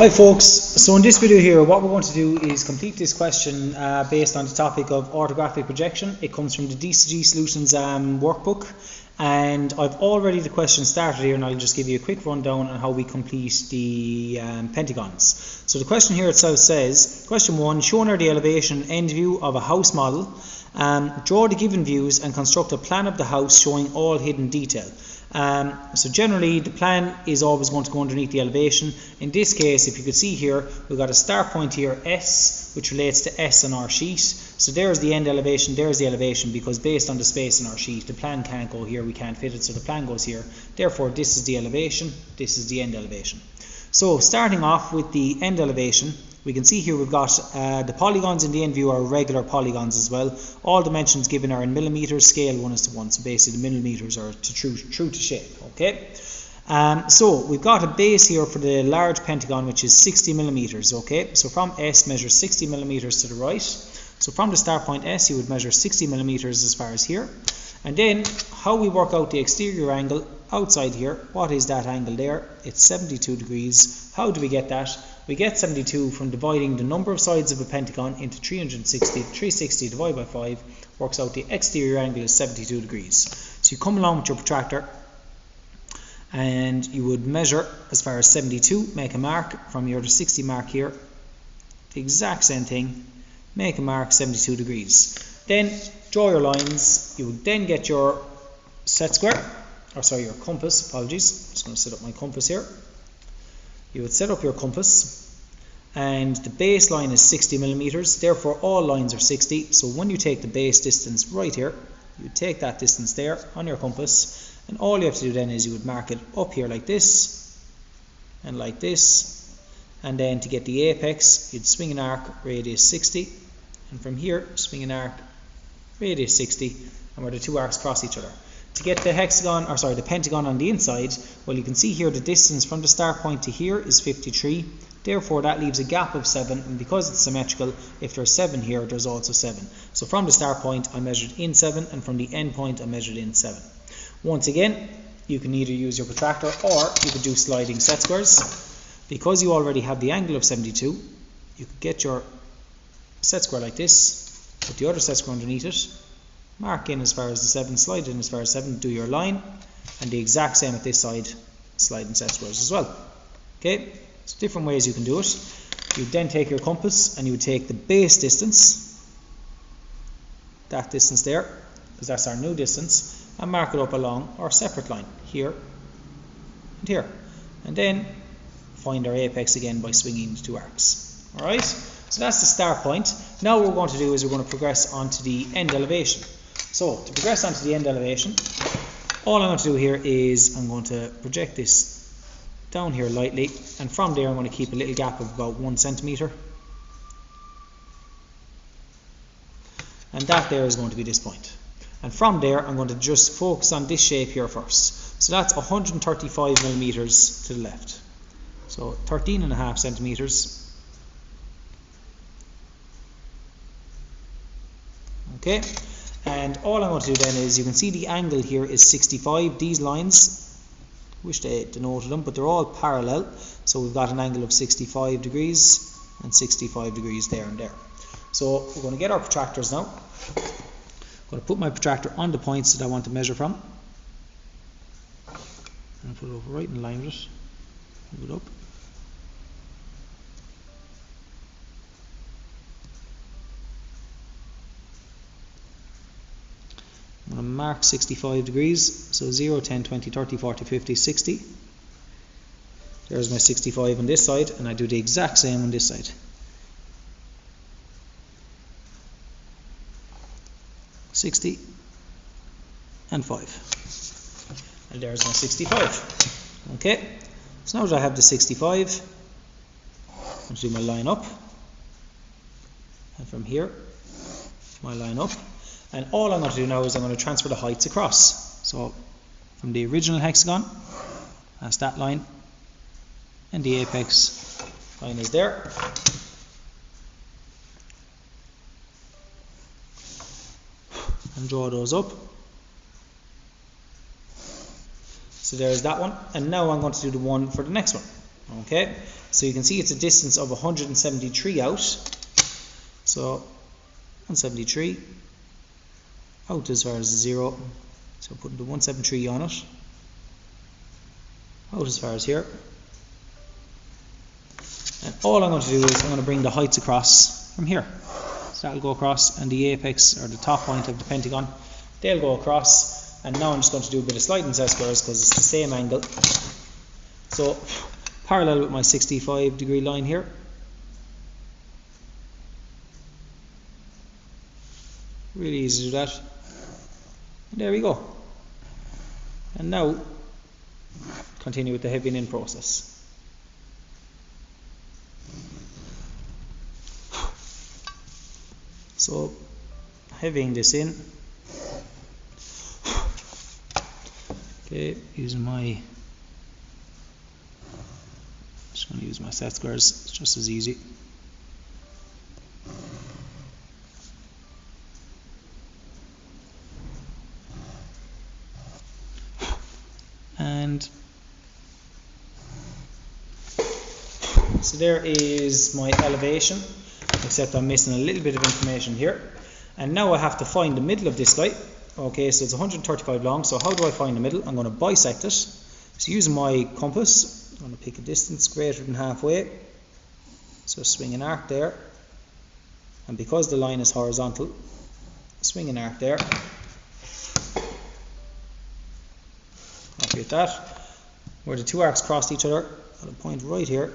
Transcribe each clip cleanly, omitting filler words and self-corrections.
Hi folks, so in this video here what we're going to do is complete this question based on the topic of orthographic projection. It comes from the DCG Solutions workbook, and I've already the question started here, and I'll just give you a quick rundown on how we complete the pentagons. So the question here itself says, question 1, shown are the elevation end view of a house model. Draw the given views and construct a plan of the house showing all hidden detail. So generally the plan is always going to go underneath the elevation. In this case, if you could see here, we've got a start point here, S, which relates to S on our sheet. So there's the end elevation, there's the elevation, because based on the space in our sheet, the plan can't go here, we can't fit it, so the plan goes here. Therefore, this is the elevation, this is the end elevation. So starting off with the end elevation, we can see here we've got the polygons in the end view are regular polygons as well. All dimensions given are in millimeters, scale 1:1. So basically the millimeters are true to shape. Okay. So we've got a base here for the large pentagon, which is 60 millimeters. Okay. So from S, measure 60 millimeters to the right. So from the start point S, you would measure 60 millimeters as far as here. And then how we work out the exterior angle outside here, what is that angle there? It's 72 degrees. How do we get that? We get 72 from dividing the number of sides of a pentagon into 360. 360 divided by 5 works out the exterior angle is 72 degrees. So you come along with your protractor and you would measure as far as 72, make a mark from your 60 mark here, the exact same thing, make a mark 72 degrees. Then draw your lines. You would then get your set square, or sorry, your compass, apologies, I'm just going to set up my compass here. You would set up your compass, and the baseline is 60 millimeters, therefore all lines are 60. So when you take the base distance right here, you would take that distance there on your compass, and all you have to do then is you would mark it up here like this, and like this, and then to get the apex, you'd swing an arc, radius 60, and from here, swing an arc, radius 60, and where the two arcs cross each other. To get the hexagon, or sorry, the pentagon on the inside, well, you can see here the distance from the start point to here is 53. Therefore, that leaves a gap of 7, and because it's symmetrical, if there's 7 here, there's also 7. So from the start point, I measured in 7, and from the end point, I measured in 7. Once again, you can either use your protractor or you could do sliding set squares. Because you already have the angle of 72, you could get your set square like this, put the other set square underneath it, mark in as far as the 7, slide in as far as 7, do your line, and the exact same at this side, slide and set squares as well. Okay, so different ways you can do it. You then take your compass and you would take the base distance, that distance there, because that's our new distance, and mark it up along our separate line, here and here. And then find our apex again by swinging the two arcs. Alright, so that's the start point. Now what we're going to do is we're going to progress onto the end elevation. So to progress onto the end elevation, all I'm going to do here is I'm going to project this down here lightly, and from there I'm going to keep a little gap of about 1 centimeter, and that there is going to be this point. And from there I'm going to just focus on this shape here first. So that's 135 millimeters to the left. So 13.5 centimeters. Okay. And all I'm going to do then is, you can see the angle here is 65. These lines, wish they denoted them, but they're all parallel. So we've got an angle of 65 degrees and 65 degrees there and there. So we're going to get our protractors now. I'm going to put my protractor on the points that I want to measure from. And put it over right in line with it. Move it up. I'm going to mark 65 degrees, so 0, 10, 20, 30, 40, 50, 60. There's my 65 on this side, and I do the exact same on this side. 60 and 5. And there's my 65. Okay, so now that I have the 65, I'm going to do my line up. And from here, my line up. And all I'm going to do now is I'm going to transfer the heights across. So from the original hexagon, that's that line, and the apex line is there. And draw those up. So there's that one, and now I'm going to do the one for the next one. Okay, So you can see it's a distance of 173 out. So 173 out as far as 0. So putting the 173 on it. Out as far as here. And all I'm going to do is I'm going to bring the heights across from here. So that'll go across, and the apex or the top point of the pentagon, they'll go across. And now I'm just going to do a bit of sliding set squares because it's the same angle. So parallel with my 65-degree line here. Really easy to do that. And there we go. And now continue with the heavying in process. So heavying this in. Okay, using my, just going to use my set squares, it's just as easy. And so there is my elevation, except I'm missing a little bit of information here. And now I have to find the middle of this guy. Okay, so it's 135 long, so how do I find the middle? I'm going to bisect it. So using my compass, I'm going to pick a distance greater than halfway. So swing an arc there. And because the line is horizontal, swing an arc there. Happy with that. Where the two arcs cross each other, I'll point right here.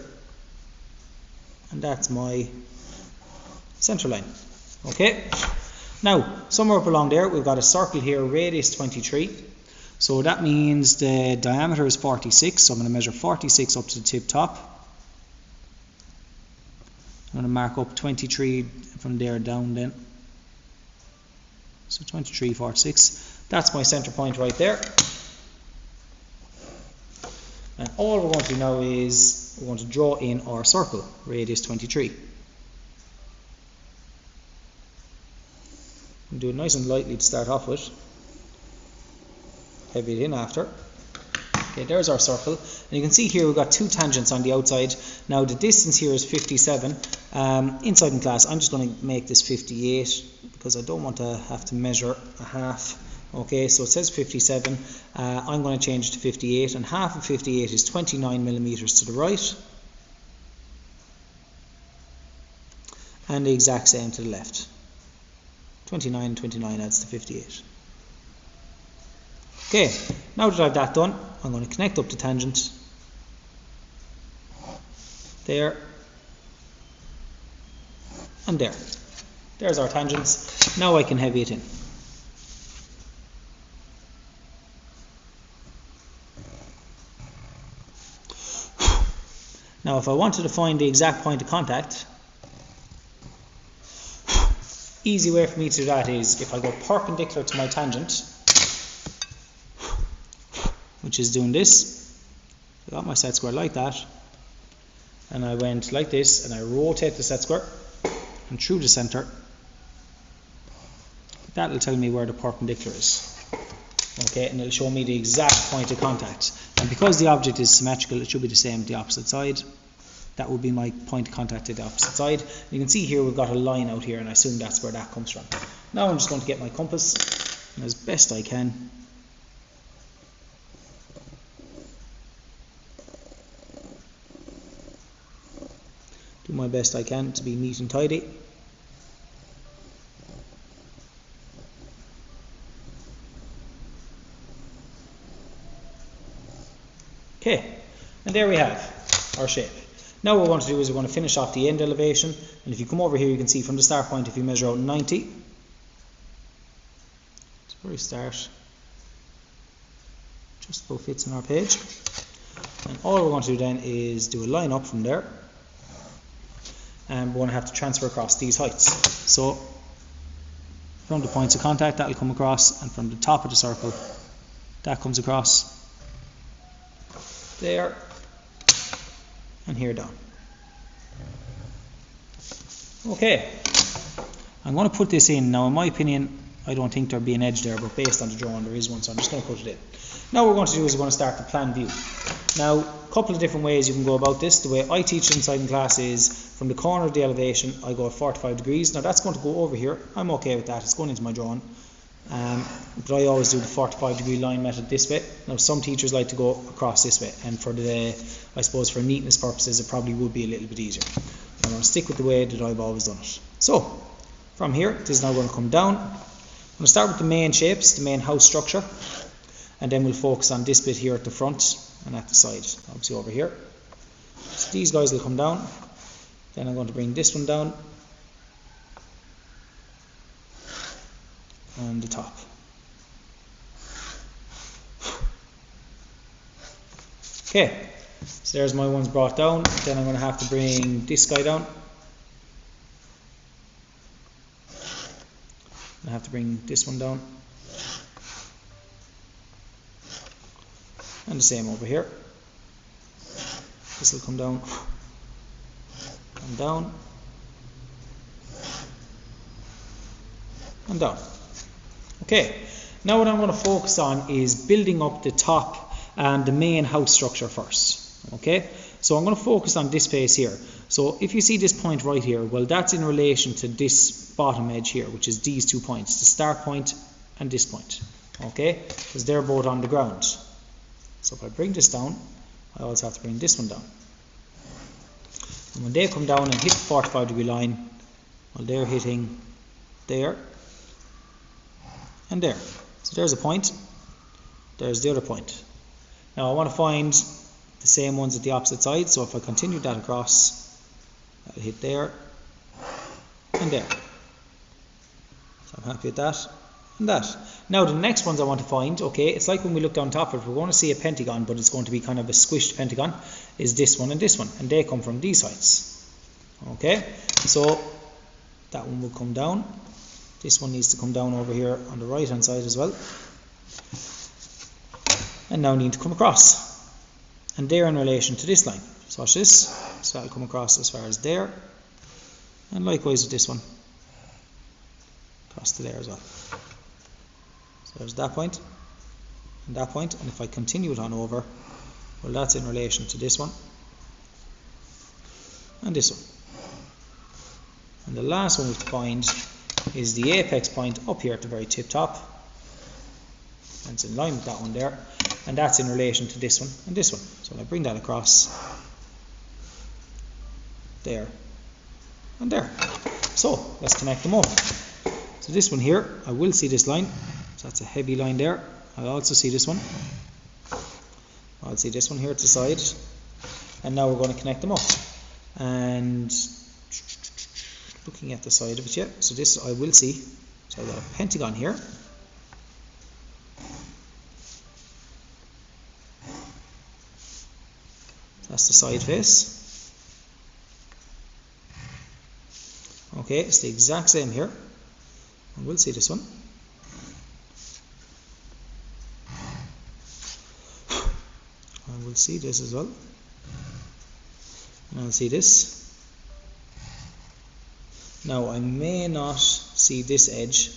And that's my center line. Okay. Now, somewhere up along there, we've got a circle here, radius 23. So that means the diameter is 46. So I'm going to measure 46 up to the tip top. I'm going to mark up 23 from there down then. So 23, 46. That's my center point right there. And all we're going to do now is we're going to draw in our circle, radius 23. We'll do it nice and lightly to start off with. Heavy it in after. Okay, there's our circle. And you can see here we've got two tangents on the outside. Now the distance here is 57. Inside in class, I'm just going to make this 58 because I don't want to have to measure a half. Okay, so it says 57. I'm going to change it to 58, and half of 58 is 29 millimeters to the right. And the exact same to the left. 29 and 29 adds to 58. Okay, now that I've that done, I'm going to connect up the tangent. There. And there. There's our tangents. Now I can heavy it in. Now if I wanted to find the exact point of contact, easy way for me to do that is if I go perpendicular to my tangent, which is doing this, I got my set square like that, and I went like this, and I rotate the set square and through the center. That'll tell me where the perpendicular is. Okay, and it'll show me the exact point of contact. And because the object is symmetrical, it should be the same the opposite side. That would be my point of contact to the opposite side. You can see here we've got a line out here, and I assume that's where that comes from. Now I'm just going to get my compass, and as best I can, do my best I can to be neat and tidy. Okay, and there we have our shape. Now what we want to do is we want to finish off the end elevation, and if you come over here you can see from the start point, if you measure out 90 to the very start, just about fits on our page, and all we're going to do then is do a line up from there, and we're going to have to transfer across these heights. So from the points of contact that will come across, and from the top of the circle that comes across there and here down. Okay, I'm going to put this in. Now in my opinion I don't think there'll be an edge there, but based on the drawing there is one, so I'm just going to put it in. Now what we're going to do is we're going to start the plan view. Now, a couple of different ways you can go about this. The way I teach inside in class is from the corner of the elevation, I go at 45 degrees. Now that's going to go over here. I'm okay with that. It's going into my drawing. But I always do the 45 degree line method this way. Now some teachers like to go across this way, and for I suppose for neatness purposes it probably would be a little bit easier. I'm going to stick with the way that I've always done it. So from here, this is now going to come down. I'm going to start with the main shapes, the main house structure, and then we'll focus on this bit here at the front and at the side, obviously over here. So these guys will come down. Then I'm going to bring this one down and the top. Okay, so there's my ones brought down. Then I'm going to have to bring this guy down. I have to bring this one down. And the same over here. This will come down and down and down. Okay, now what I'm going to focus on is building up the top and the main house structure first. Okay, so I'm going to focus on this face here. So if you see this point right here, well, that's in relation to this bottom edge here, which is these 2 points, the start point and this point. Okay, because they're both on the ground. So if I bring this down, I also have to bring this one down. And when they come down and hit the 45 degree line, well, they're hitting there and there. So there's a point, there's the other point. Now I want to find the same ones at the opposite side, so if I continue that across, I'll hit there and there. So I'm happy with that and that. Now the next ones I want to find, okay, it's like when we look down top of it, we're going to see a pentagon, but it's going to be kind of a squished pentagon, is this one, and they come from these sides. Okay, so that one will come down. This one needs to come down over here on the right hand side as well. And now need to come across. And they're in relation to this line. So watch this. So that'll come across as far as there. And likewise with this one. Across to there as well. So there's that point and that point. And if I continue it on over, well, that's in relation to this one and this one. And the last one we have to find is the apex point up here at the very tip top. And it's in line with that one there. And that's in relation to this one and this one. So I bring that across there and there. So let's connect them up. So this one here, I will see this line. So that's a heavy line there. I'll also see this one. I'll see this one here at the side. And now we're going to connect them up. And looking at the side of it, yeah. So this I will see. So I've got a pentagon here. That's the side face. Okay, it's the exact same here. And we'll see this one. And we'll see this as well. And I'll see this. Now I may not see this edge.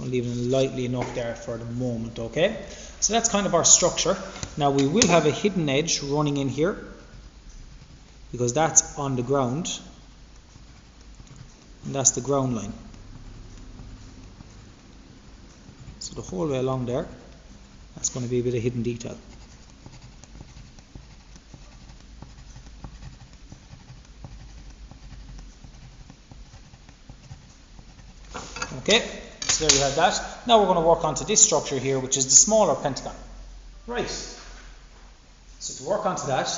I'm leaving it lightly enough there for the moment, okay? So that's kind of our structure. Now we will have a hidden edge running in here because that's on the ground. And that's the ground line. So the whole way along there, that's going to be a bit of hidden detail. Okay, so there we have that. Now we're going to work onto this structure here, which is the smaller pentagon. Right. So to work onto that,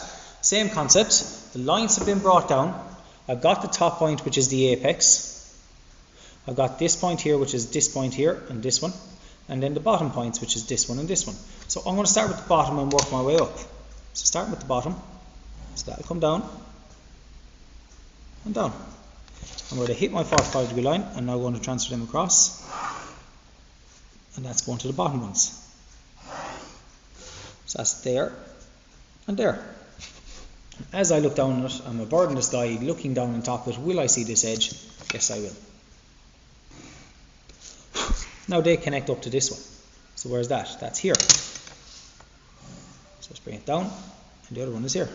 same concept. The lines have been brought down. I've got the top point, which is the apex. I've got this point here, which is this point here, and this one. And then the bottom points, which is this one and this one. So I'm going to start with the bottom and work my way up. So starting with the bottom. So that'll come down and down. I'm going to hit my 45 degree line and now I'm going to transfer them across. And that's going to the bottom ones. So that's there and there. As I look down at it, I'm a bird in the sky looking down on top of it. Will I see this edge? Yes, I will. Now they connect up to this one. So where's that? That's here. So let's bring it down and the other one is here.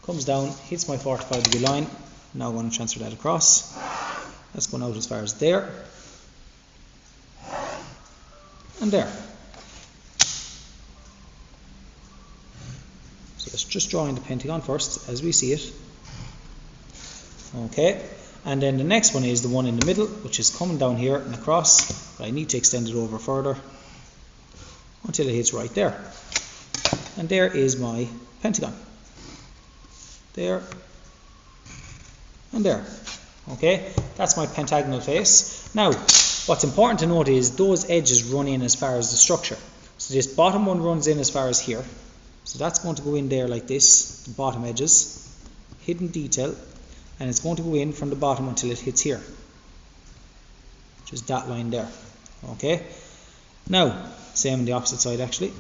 Comes down, hits my 45 degree line. Now I'm going to transfer that across. That's going out as far as there and there. So let's just drawing the pentagon first as we see it. Okay, and then the next one is the one in the middle, which is coming down here and across, but I need to extend it over further until it hits right there. And there is my pentagon. There and there. Okay, that's my pentagonal face. Now, what's important to note is those edges run in as far as the structure. So this bottom one runs in as far as here. So that's going to go in there like this, the bottom edges, hidden detail, and it's going to go in from the bottom until it hits here, which is that line there. Okay, now same on the opposite side actually.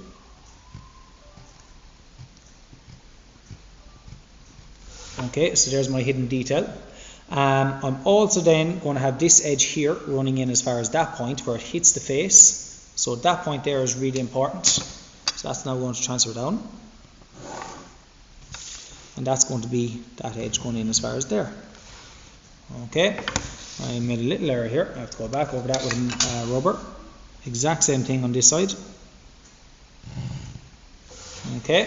Okay, so there's my hidden detail. I'm also then going to have this edge here running in as far as that point where it hits the face. So that point there is really important. So that's now going to transfer down. And that's going to be that edge going in as far as there. Okay, I made a little error here. I have to go back over that with rubber. Exact same thing on this side. Okay,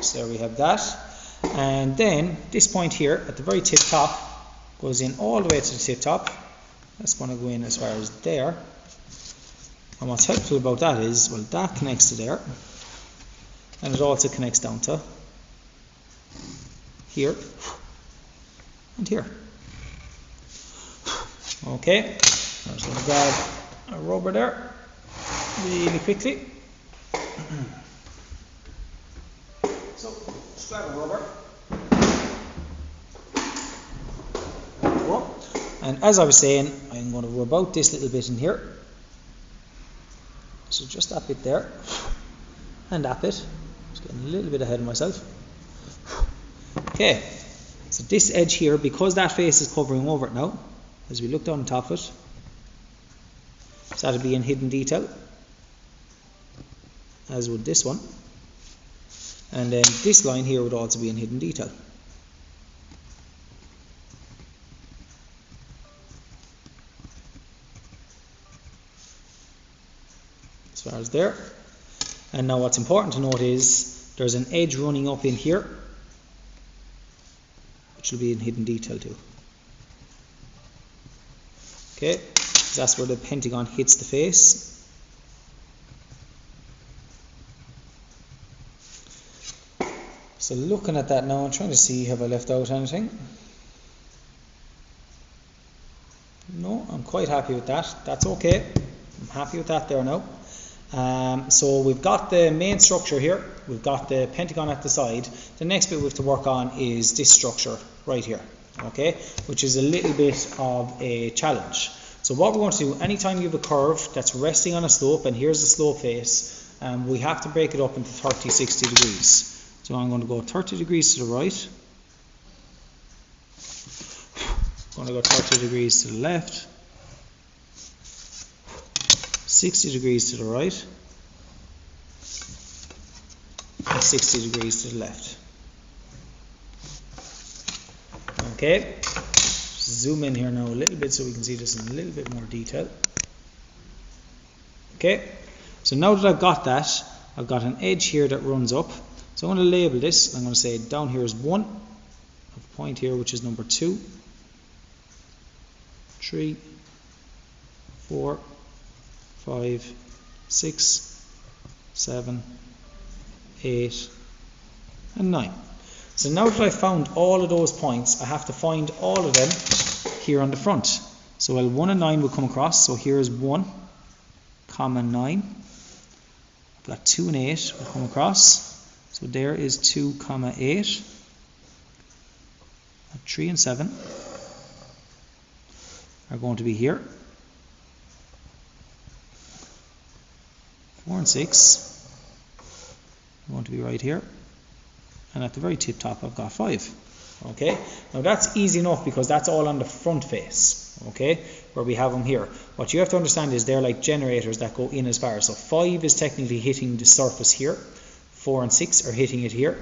so there we have that. And then this point here at the very tip top goes in all the way to the tip top. That's going to go in as far as there. And what's helpful about that is, well, that connects to there. And it also connects down to here and here. Okay, I'm just going to grab a rubber there really quickly. So, just grab a rubber. And as I was saying, I'm going to rub out this little bit in here. So just that bit there and that bit. Just getting a little bit ahead of myself. Okay, so this edge here, because that face is covering over it now, as we look down on top of it, so that'll be in hidden detail, as would this one. And then this line here would also be in hidden detail. As far as there. And now what's important to note is there's an edge running up in here, which will be in hidden detail too. Okay, so that's where the pentagon hits the face. So looking at that now, I'm trying to see, have I left out anything? No, I'm quite happy with that. That's okay. I'm happy with that there now. So we've got the main structure here. We've got the pentagon at the side. The next bit we have to work on is this structure right here. Okay, which is a little bit of a challenge. So what we're going to do, anytime you have a curve that's resting on a slope, and here's the slope face, we have to break it up into 30, 60 degrees. So I'm going to go 30 degrees to the right. I'm going to go 30 degrees to the left. 60 degrees to the right. And 60 degrees to the left. Okay, zoom in here now a little bit so we can see this in a little bit more detail. Okay, so now that I've got that, I've got an edge here that runs up. So I'm going to label this. I'm going to say down here is 1, a point here which is number 2, 3, 4, 5, 6, 7, 8, and 9. So now that I've found all of those points, I have to find all of them here on the front. So 1 and 9 will come across. So here is 1, comma 9. I've got 2 and 8 will come across. So there is 2, comma 8. 3 and 7 are going to be here. 4 and 6 are going to be right here. And at the very tip top I've got 5. Okay, now that's easy enough because that's all on the front face, okay, where we have them here. What you have to understand is they're like generators that go in as far. So 5 is technically hitting the surface here, 4 and 6 are hitting it here,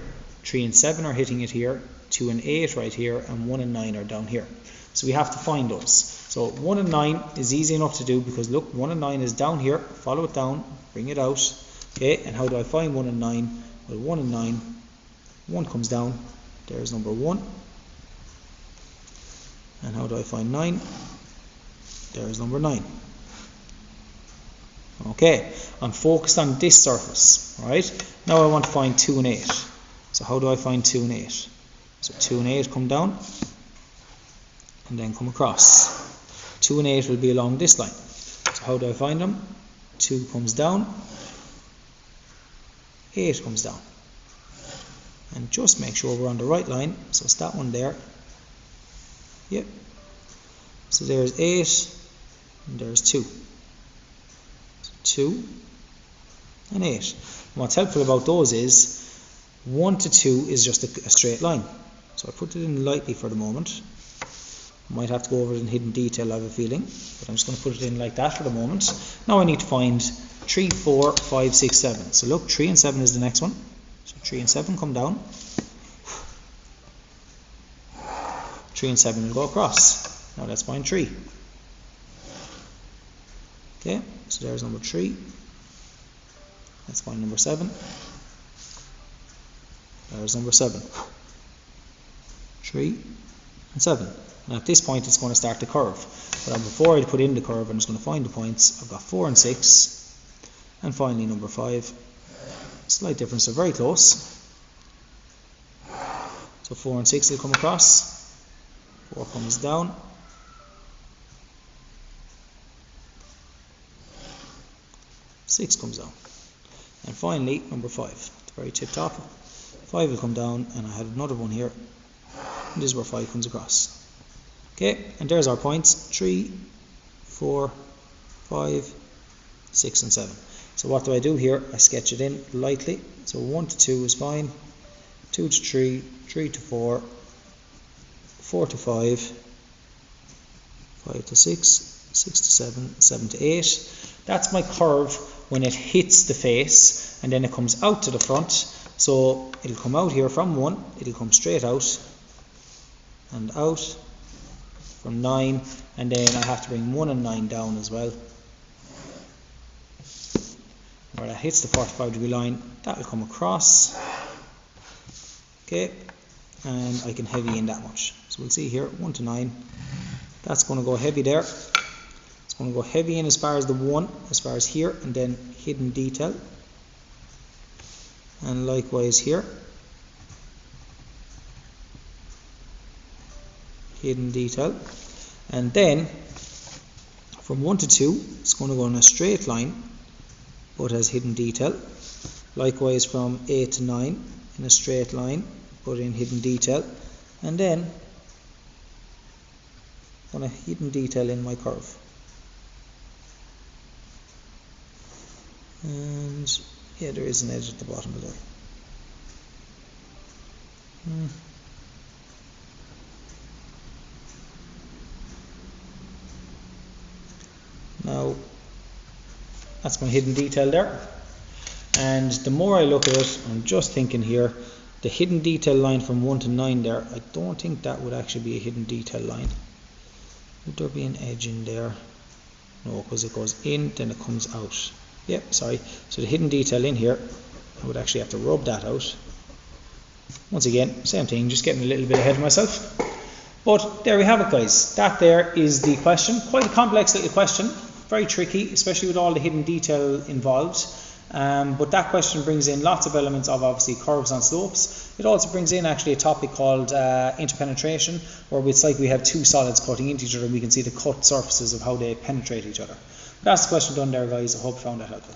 3 and 7 are hitting it here, 2 and 8 right here, and 1 and 9 are down here. So we have to find those. So 1 and 9 is easy enough to do because look, 1 and 9 is down here, follow it down, bring it out. Okay, and how do I find 1 and 9? Well, 1 and 9, 1 comes down, there's number 1. And how do I find 9? There's number 9. Okay, I'm focused on this surface, right? Now I want to find 2 and 8. So how do I find 2 and 8? So 2 and 8 come down and then come across. 2 and 8 will be along this line. So how do I find them? 2 comes down, 8 comes down. And just make sure we're on the right line. So it's that one there. Yep. So there's 8 and there's 2. 2 and 8. And what's helpful about those is 1 to 2 is just a straight line. So I put it in lightly for the moment. Might have to go over it in hidden detail, I have a feeling, but I'm just going to put it in like that for the moment. Now I need to find 3, 4, 5, 6, 7. So look, 3 and 7 is the next one. So 3 and 7 come down. 3 and 7 will go across. Now let's find 3. Okay, so there's number 3. Let's find number 7. There's number 7. 3 and 7. And at this point it's going to start the curve. But before I put in the curve, I'm just going to find the points. I've got 4 and 6. And finally number 5. Slight difference, so very close. So 4 and 6 will come across. 4 comes down. 6 comes down. And finally number 5, at the very tip top. 5 will come down, and I had another one here. And this is where 5 comes across. Okay, and there's our points, 3, 4, 5, 6 and 7. So what do I do here? I sketch it in lightly. So 1 to 2 is fine, 2 to 3, 3 to 4, 4 to 5, 5 to 6, 6 to 7, 7 to 8. That's my curve when it hits the face, and then it comes out to the front. So it'll come out here from 1, it'll come straight out and out from 9, and then I have to bring 1 and 9 down as well. Where that hits the 45 degree line, that will come across. Okay, and I can heavy in that much. So we'll see here, 1 to 9. That's going to go heavy there. It's going to go heavy in as far as the 1, as far as here, and then hidden detail. And likewise here. Hidden detail. And then from 1 to 2, it's going to go in a straight line, but has hidden detail. Likewise from 8 to 9 in a straight line, but in hidden detail. And then I'm going to hidden detail in my curve. And yeah, there is an edge at the bottom of that. Now that's my hidden detail there, and the more I look at it, I'm just thinking here, the hidden detail line from 1 to 9 there, I don't think that would actually be a hidden detail line. Would there be an edge in there? No, because it goes in, then it comes out. Yep, sorry. So the hidden detail in here, I would actually have to rub that out. Once again, same thing, just getting a little bit ahead of myself. But there we have it, guys. That there is the question. Quite a complex little question. Very tricky, especially with all the hidden detail involved. But that question brings in lots of elements of obviously curves and slopes. It also brings in actually a topic called interpenetration, where it's like we have two solids cutting into each other and we can see the cut surfaces of how they penetrate each other. That's the question done there, guys. I hope you found that helpful.